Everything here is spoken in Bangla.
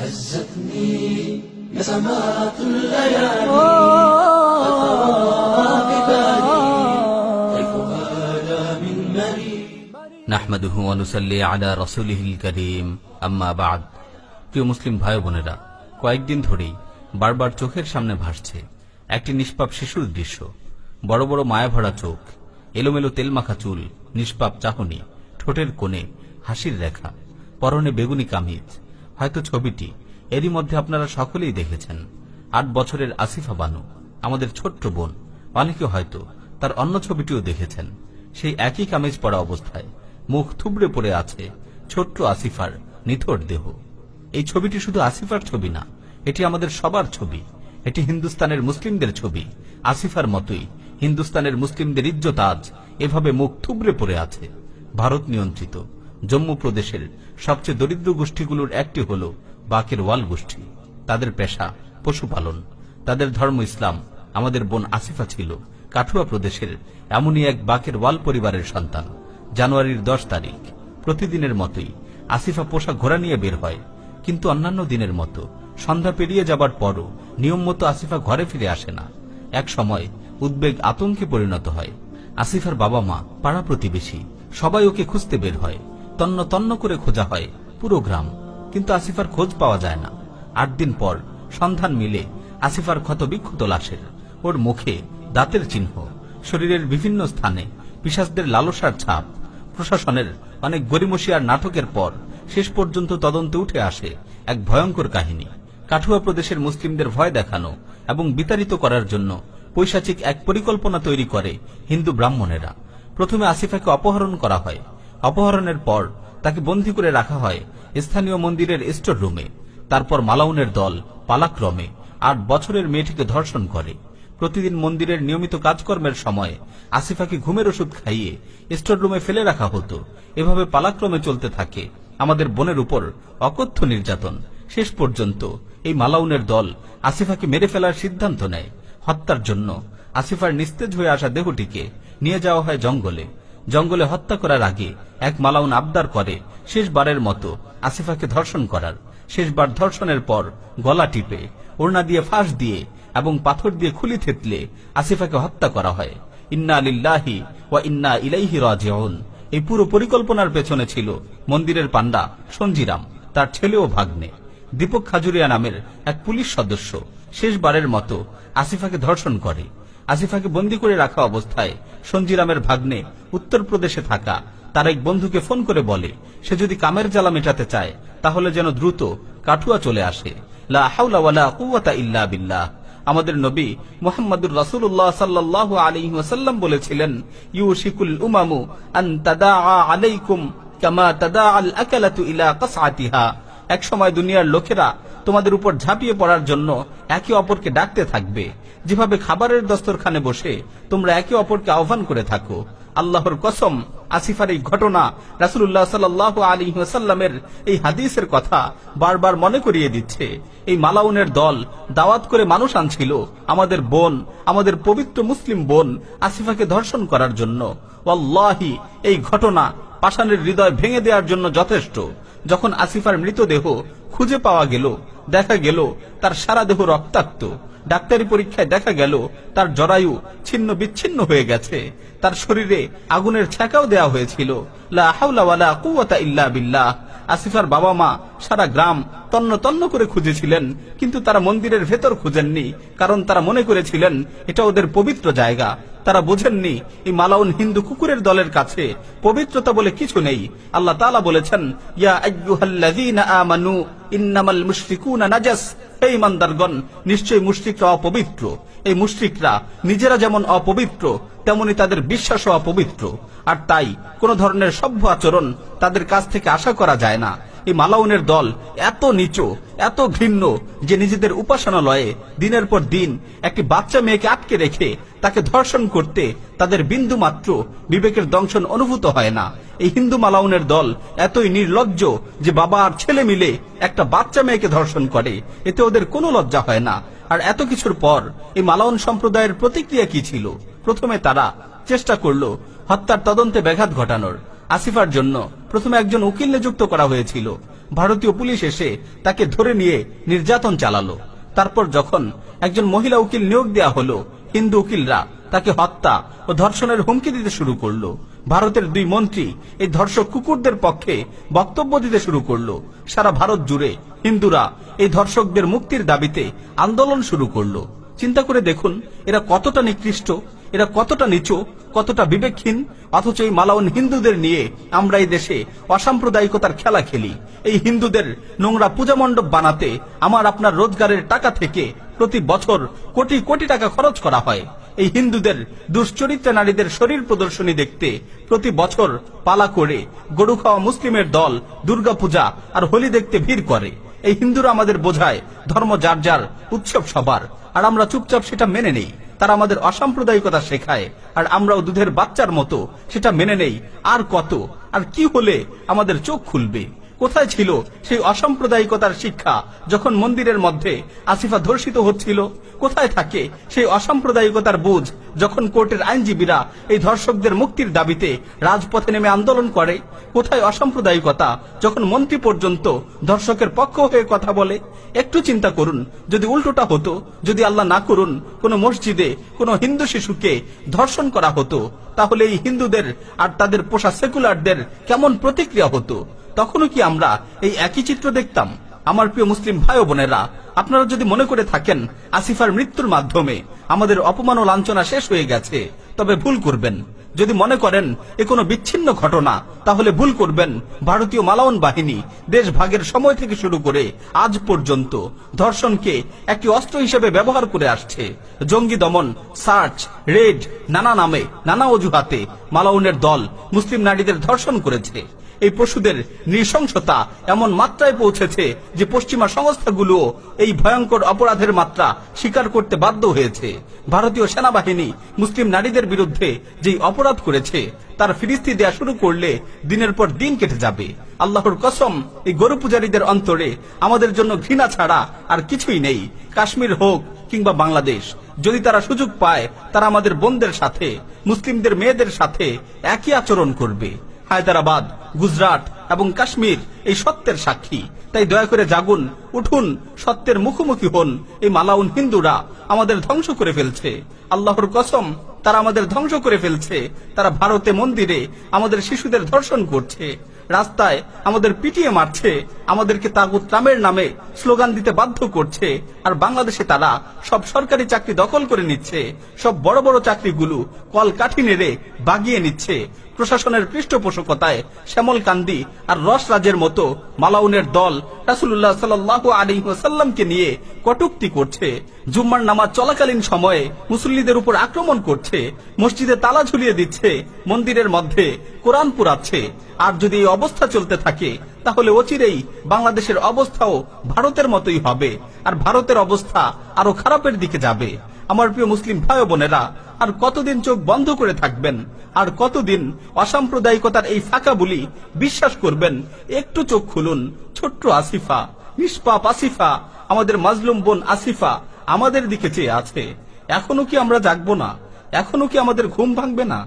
هزتني نسمات الليالي عبادي كيف هذا من مريد নাহমাদুহু ওয়া নুসাল্লি আলা রাসূলিহিল কারীম আম্মা বা'দ। প্রিয় মুসলিম ভাই বোনেরা, কয়েকদিন ধরেই বারবার চোখের সামনে ভাসছে একটি নিষ্পাপ শিশুর দৃশ্য। বড় বড় মায়াভরা চোখ, এলোমেলো তেলমাখা চুল, নিষ্পাপ চাহনি, ঠোঁটের কোণে হাসির রেখা, পরনে বেগুনি কামিজ। হয়তো ছবিটি এরই মধ্যে আপনারা সকলেই দেখেছেন। 8 বছরের আসিফা বানু, আমাদের ছোট্ট বোন। অনেকে হয়তো তার অন্য ছবিটিও দেখেছেন। সেই একই কামিজ পরা অবস্থায় মুখ থুবড়ে পড়ে আছে ছোট্ট আসিফার নিথর দেহ। এই ছবিটি শুধু আসিফার ছবি না, এটি আমাদের সবার ছবি। এটি হিন্দুস্তানের মুসলিমদের ছবি। আসিফার মতোই হিন্দুস্তানের মুসলিমদের ইজ্জত আজ এভাবে মুখ থুবড়ে পড়ে আছে। ভারত নিয়ন্ত্রিত জম্মু প্রদেশের সবচেয়ে দরিদ্র গোষ্ঠীগুলোর একটি হল বাকেরওয়াল গোষ্ঠী। তাদের পেশা পশুপালন, তাদের ধর্ম ইসলাম। আমাদের বোন আসিফা ছিল কাঠুয়া প্রদেশের এমনই এক বাকেরওয়াল পরিবারের সন্তান। জানুয়ারির 10 তারিখ প্রতিদিনের মতোই আসিফা পোষা ঘোড়া নিয়ে বের হয়, কিন্তু অন্যান্য দিনের মতো সন্ধ্যা পেরিয়ে যাবার পরও নিয়ম মতো আসিফা ঘরে ফিরে আসে না। এক সময় উদ্বেগ আতঙ্কে পরিণত হয়। আসিফার বাবা মা, পাড়া প্রতিবেশী সবাই ওকে খুঁজতে বের হয়। তন্ন তন্ন করে খোঁজা হয় পুরো গ্রাম, কিন্তু আসিফার খোঁজ পাওয়া যায় না। 8 দিন পর সন্ধান মিলে আসিফার ক্ষতবিক্ষত লাশের। ওর মুখে দাঁতের চিহ্ন, শরীরের বিভিন্ন স্থানে পিশাচদের লালসার ছাপ। প্রশাসনের অনেক গড়িমসিয়ার নাটকের পর শেষ পর্যন্ত তদন্তে উঠে আসে এক ভয়ঙ্কর কাহিনী। কাঠুয়া প্রদেশের মুসলিমদের ভয় দেখানো এবং বিতাড়িত করার জন্য পৈশাচিক এক পরিকল্পনা তৈরি করে হিন্দু ব্রাহ্মণেরা। প্রথমে আসিফাকে অপহরণ করা হয়। অপহরণের পর তাকে বন্দী করে রাখা হয় স্থানীয় মন্দিরের স্টোর রুমে। তারপর মালাউনের দল পালাক্রমে 8 বছরের মেয়েটিকে ধর্ষণ করে। প্রতিদিন মন্দিরের নিয়মিত কাজকর্মের সময় আসিফাকে ঘুমের ওষুধ খাইয়ে স্টোর রুমে ফেলে রাখা হতো। এভাবে পালাক্রমে চলতে থাকে আমাদের বোনের উপর অকথ্য নির্যাতন। শেষ পর্যন্ত এই মালাউনের দল আসিফাকে মেরে ফেলার সিদ্ধান্ত নেয়। হত্যার জন্য আসিফার নিস্তেজ হয়ে আসা দেহটিকে নিয়ে যাওয়া হয় জঙ্গলে। জঙ্গলে হত্যা করার আগে এক মালাউন আবদার করে শেষবারের মতো আসিফাকে ধর্ষণ করার। শেষবার ধর্ষণের পর গলা টিপে, ওড়না দিয়ে ফাঁস দিয়ে এবং পাথর দিয়ে খুলি থেতলে আসিফাকে হত্যা করা হয়। ইন্না লিল্লাহি ওয়া ইন্না ইলাইহি রাজিউন। এই পুরো পরিকল্পনার পেছনে ছিল মন্দিরের পান্ডা সঞ্জিরাম, তার ছেলে ও ভাগ্নে। দীপক খাজুরিয়া নামের এক পুলিশ সদস্য শেষবারের মতো আসিফাকে ধর্ষণ করে। আসিফাকে বন্দী করে রাখা অবস্থায় সঞ্জিরামের ভাগ্নে উত্তরপ্রদেশে থাকা তার এক বন্ধুকে ফোন করে বলে সে যদি কামের জ্বালা মেটাতে চায় তাহলে যেন দ্রুত কাঠুয়া চলে আসে। লা হাওলা ওয়ালা কুওয়াতা ইল্লা বিল্লাহ। আমাদের নবী মুহাম্মদুর রাসূলুল্লাহ সাল্লাল্লাহু আলাইহি ওয়াসাল্লাম বলেছিলেন, ইউশিকুল উমামু আন তাদাআ আলাইকুম কামা তাদাআল আকালাতু ইলা কাসআতিহা। এক সময় দুনিয়ার লোকেরা তোমাদের উপর ঝাঁপিয়ে পড়ার জন্য একে অপরকে ডাকতে থাকবে, যেভাবে খাবারের দস্তরখানে বসে তোমরা একে অপরকে আহ্বান করে থাকো। আল্লাহর কসম, আসিফার এই ঘটনা রাসূলুল্লাহ সাল্লাল্লাহু আলাইহি ওয়াসাল্লামের এই হাদিসের কথা বারবার মনে করিয়ে দিচ্ছে। এই মালাউনের দল দাওয়াত করে মানুষ আনছিল আমাদের বোন, আমাদের পবিত্র মুসলিম বোন আসিফাকে ধর্ষণ করার জন্য। ওয়াল্লাহি এই ঘটনা পাষাণের হৃদয় ভেঙে দেওয়ার জন্য যথেষ্ট। যখন আসিফার মৃতদেহ খুঁজে পাওয়া গেল, দেখা গেল তার সারা দেহ রক্তাক্ত। ডাক্তারি পরীক্ষায় দেখা গেল তার জরায়ু ছিন্ন বিচ্ছিন্ন হয়ে গেছে। তার শরীরে আগুনের ছ্যাঁকাও দেওয়া হয়েছিল। লা হাওলা ওয়ালা কুওয়াতা ইল্লা বিল্লাহ। আসিফার বাবা মা সারা গ্রাম তন্ন তন্ন করে খুঁজেছিলেন, কিন্তু তারা মন্দিরের ভেতর খুঁজেননি, কারণ তারা মনে করেছিলেন এটা ওদের পবিত্র জায়গা। তারা বোঝেননি এই মালাউন হিন্দু কুকুরের দলের কাছে পবিত্রতা বলে কিছু নেই। আল্লাহ তাআলা বলেছেন, ইয়া আইয়ুহাল্লাযীনা আমানু ইন্নামাল মুশরিকুনা নাজাস। হে ঈমানদারগণ, নিশ্চয়ই মুশরিকরা অপবিত্র। এই মুশরিকরা নিজেরা যেমন অপবিত্র, তেমনি তাদের বিশ্বাসও অপবিত্র। আর তাই কোন ধরনের সভ্য আচরণ তাদের কাছ থেকে আশা করা যায় না। এই মালাউনের দল এত নিচু, এত ঘৃণ্য যে নিজেদের উপাসনালয়ে দিনের পর দিন একটি বাচ্চা মেয়েকে আটকে রেখে তাকে ধর্ষণ করতে তাদের বিন্দু মাত্র বিবেকের দংশন অনুভূত হয় না। এই হিন্দু মালাউনের দল এতই নির্লজ্জ যে বাবা আর ছেলে মিলে একটা বাচ্চা মেয়েকে ধর্ষণ করে, এতে ওদের কোনো লজ্জা হয় না। আর এত কিছুর পর এই মালাউন সম্প্রদায়ের প্রতিক্রিয়া কি ছিল? প্রথমে তারা চেষ্টা করলো হত্যার তদন্তে ব্যাঘাত ঘটানোর। আসিফার জন্য প্রথমে একজন উকিল নিযুক্ত করা হয়েছিল। ভারতীয় পুলিশ এসে তাকে ধরে নিয়ে নির্যাতন চালালো। তারপর যখন একজন মহিলা উকিল নিয়োগ দেয়া হলো, হিন্দু উকিলরা তাকে হত্যা ও ধর্ষণের হুমকি দিতে শুরু করলো। ভারতের 2 মন্ত্রী এই ধর্ষক কুকুরদের পক্ষে বক্তব্য দিতে শুরু করলো। সারা ভারত জুড়ে হিন্দুরা এই ধর্ষকদের মুক্তির দাবিতে আন্দোলন শুরু করলো। চিন্তা করে দেখুন, এরা কতটা নিকৃষ্ট, এরা কতটা নিচু, কতটা বিবেকহীন। অথচ এই মালাউন হিন্দুদের নিয়ে আমরা এই দেশে অসাম্প্রদায়িকতার খেলা খেলি। এই হিন্দুদের নোংরা পূজা মণ্ডপ বানাতে আমার আপনার রোজগারের টাকা থেকে প্রতি বছর কোটি কোটি টাকা খরচ করা হয়। এই হিন্দুদের দুশ্চরিত্রা নারীদের শরীর প্রদর্শনী দেখতে প্রতি বছর পালা করে গরু খাওয়া মুসলিমের দল দুর্গাপূজা আর হোলি দেখতে ভিড় করে। এই হিন্দুরা আমাদের বোঝায় ধর্ম যার যার, উৎসব সবার, আর আমরা চুপচাপ সেটা মেনে নেই। তারা আমাদের অসাম্প্রদায়িকতা শেখায়, আর আমরাও দুধের বাচ্চার মতো সেটা মেনে নেই। আর কত, আর কি হলে আমাদের চোখ খুলবে? কোথায় ছিল সেই অসাম্প্রদায়িকতার শিক্ষা যখন মন্দিরের মধ্যে আসিফা ধর্ষিত হচ্ছিল? কোথায় থাকে সেই অসাম্প্রদায়িকতার বুঝ যখন কোর্টের আইনজীবীরা এই ধর্ষকদের মুক্তির দাবিতে রাজপথে নেমে আন্দোলন করে? কোথায় অসাম্প্রদায়িকতা যখন মন্ত্রী পর্যন্ত ধর্ষকের পক্ষ হয়ে কথা বলে? একটু চিন্তা করুন, যদি উল্টোটা হতো, যদি আল্লাহ না করুন কোনো মসজিদে কোনো হিন্দু শিশুকে ধর্ষণ করা হতো, তাহলে এই হিন্দুদের আর তাদের পোষা সেকুলারদের কেমন প্রতিক্রিয়া হতো? তখনও কি আমরা এই একই চিত্র দেখতাম? আমার প্রিয় মুসলিম ভাই ও বোনেরা, আপনারা যদি মনে করে থাকেন আসিফার মৃত্যুর মাধ্যমে আমাদের অপমান ও লাঞ্ছনা শেষ হয়ে গেছে, তবে ভুল করবেন। যদি মনে করেন এ কোনো বিচ্ছিন্ন ঘটনা, তাহলে ভুল করবেন। ভারতীয় মালাউন বাহিনী দেশ ভাগের সময় থেকে শুরু করে আজ পর্যন্ত ধর্ষণকে একটি অস্ত্র হিসেবে ব্যবহার করে আসছে। জঙ্গি দমন, সার্চ, রেড, নানা নামে নানা অজুহাতে মালাউনের দল মুসলিম নারীদের ধর্ষণ করেছে। এই পশুদের নৃশংসতা এমন মাত্রায় পৌঁছেছে যে পশ্চিমা সংস্থাগুলো এই ভয়ঙ্কর অপরাধের মাত্রা স্বীকার করতে বাধ্য হয়েছে। ভারতীয় সেনাবাহিনী মুসলিম নারীদের বিরুদ্ধে যেই অপরাধ করেছে তার ফিরিস্তি দেয়া শুরু করলে দিনের পর দিন কেটে যাবে। আল্লাহর কসম, এই গরু পূজারীদের অন্তরে আমাদের জন্য ঘৃণা ছাড়া আর কিছুই নেই। কাশ্মীর হোক কিংবা বাংলাদেশ, যদি তারা সুযোগ পায়, তারা আমাদের বোনদের সাথে, মুসলিমদের মেয়েদের সাথে একই আচরণ করবে। হায়দ্রাবাদ, গুজরাট এবং কাশ্মীর এই সত্যের সাক্ষী। তাই দয়া করে জাগুন, উঠুন, সত্যের মুখোমুখি হন। এই মালাউন হিন্দুরা আমাদের ধ্বংস করে ফেলছে। আল্লাহর কসম, তারা আমাদের ধ্বংস করে ফেলছে। তারা ভারতে মন্দিরে আমাদের শিশুদের ধর্ষণ করছে, রাস্তায় আমাদের পিটিয়ে মারছে, আমাদেরকে তাগুত নামের নামে স্লোগান দিতে বাধ্য করছে। আর বাংলাদেশে তারা সব সরকারি চাকরি দখল করে নিচ্ছে, সব বড় বড় চাকরিগুলো কল কাঠি নেড়ে বাগিয়ে নিচ্ছে। প্রশাসনের পৃষ্ঠপোষকতায় শ্যামল কান্দি আর রস রাজের মতো মালাউনের দল রাসূলুল্লাহ সাল্লাল্লাহু আলাইহি ওয়াসাল্লামকে নিয়ে কটূক্তি করছে। জুম্মার নামাজ চলাকালীন সময়ে মুসল্লিদের উপর আক্রমণ করছে, মসজিদে তালা ঝুলিয়ে দিচ্ছে, মন্দিরের মধ্যে কোরআন পুরাচ্ছে। আর যদি এই অবস্থা চলতে থাকে, তাহলে অচিরেই বাংলাদেশের অবস্থাও ভারতের মতোই হবে, আর ভারতের অবস্থা আরো খারাপের দিকে যাবে। আমার প্রিয় মুসলিম ভাই বোনেরা, আর কতদিন চোখ বন্ধ করে থাকবেন? আর কতদিন অসাম্প্রদায়িকতার এই ফাঁকা বলি বিশ্বাস করবেন? একটু চোখ খুলুন। ছোট্ট আসিফা, নিষ্পাপ আসিফা, আমাদের মাজলুম বোন আসিফা আমাদের দিকে চেয়ে আছে। এখনো কি আমরা জাগবো না? এখনো কি আমাদের ঘুম ভাঙবে না?